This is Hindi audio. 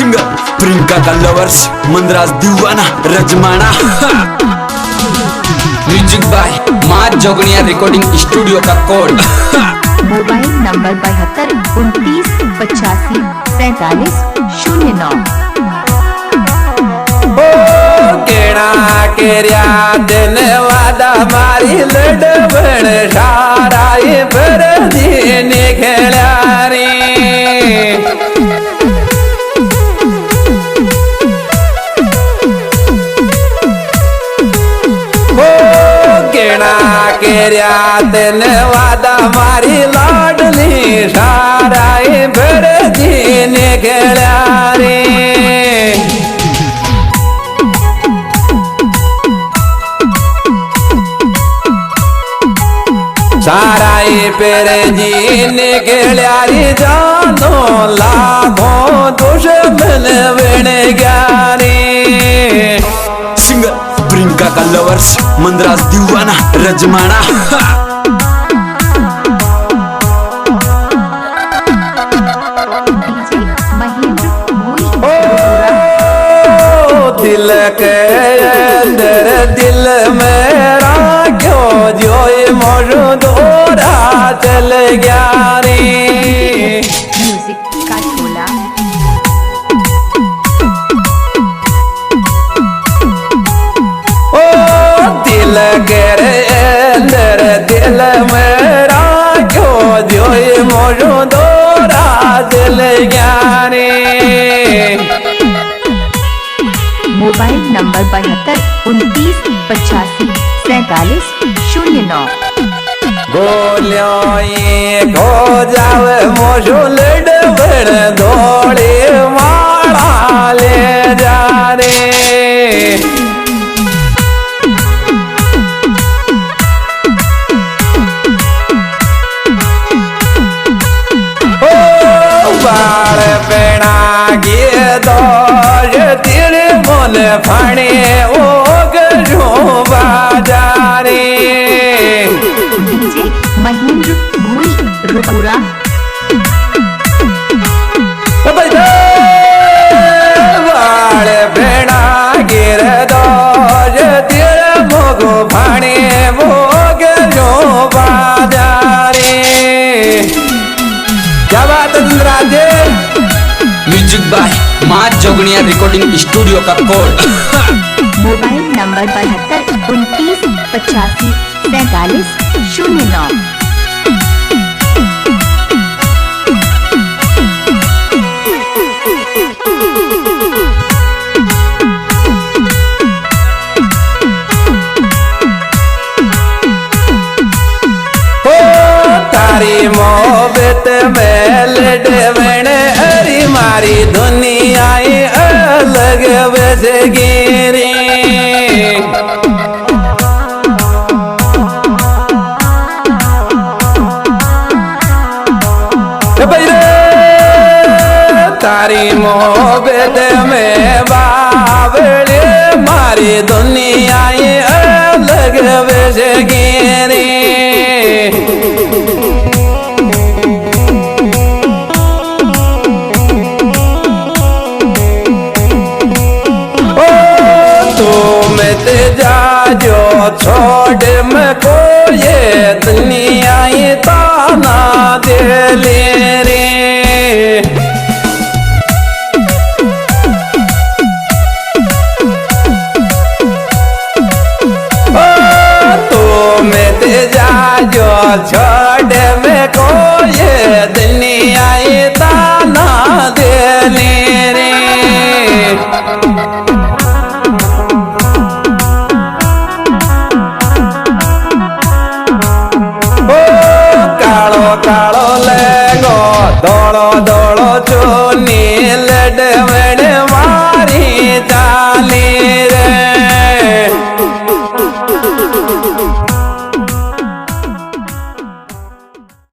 सिंगर प्रियंका का लवर्स मंदराज दीवाना रजमाना। म्यूजिक बाय माँ जोगनिया रिकॉर्डिंग स्टूडियो का कोड। Mobile number 72 29 85 47 09। केड़ा केरिया दिन वादा मारी लड़बण साराई पर दिन खेला रे। केड़ा केरिया दिन वादा मारी लाडली साराई पर दिन खेला रे। साराई पेरे जीन केल्यारी जानो लाखों दुश्मन बन ग्यारे। सिंगर प्रियंका का लवर्स मंदराज दीवाना रजमाना। दिल के अंदर दिल मेरा क्यों जो मौजूदोरा चल गया रे। म्यूजिक का टोला। ओ दिल के अंदर दिल मेरा क्यों जो मौजूदोरा चल गया रे। Mobile number 72 29 85 47 09। बोलियो खो जावे मोशो लड़बड़ दौड़े माला ले जा रे। ओ बाल पेड़ा गे दौड़ तिर मोल फाणे ओ गजो बाजारे। डीजे महेंद्र भूरी रुपुरा। बाल पेड़ा गिर दौड़ तिर मोगो फाणे वो गजो बाजारे। क्या बात है राजे। म्यूजिक बाय माँ जोगनिया रिकॉर्डिंग स्टूडियो का कोड। Mobile number 72 29 85 47 09। तारी मोहब्बत में लड़बण अरी मारी दुनिया अलग बस गिरी। तारी मोहब्बत में बावड़े मारी दुनिया अलग बस गिरी। जो छोड़ में को ये दुनिया ताना दे ले रे। ओ तो मैं ते जा जो छोड़ में को ये दुनिया ताना दे ले रे। कालो कालो लेगो दौड़ो दौड़ो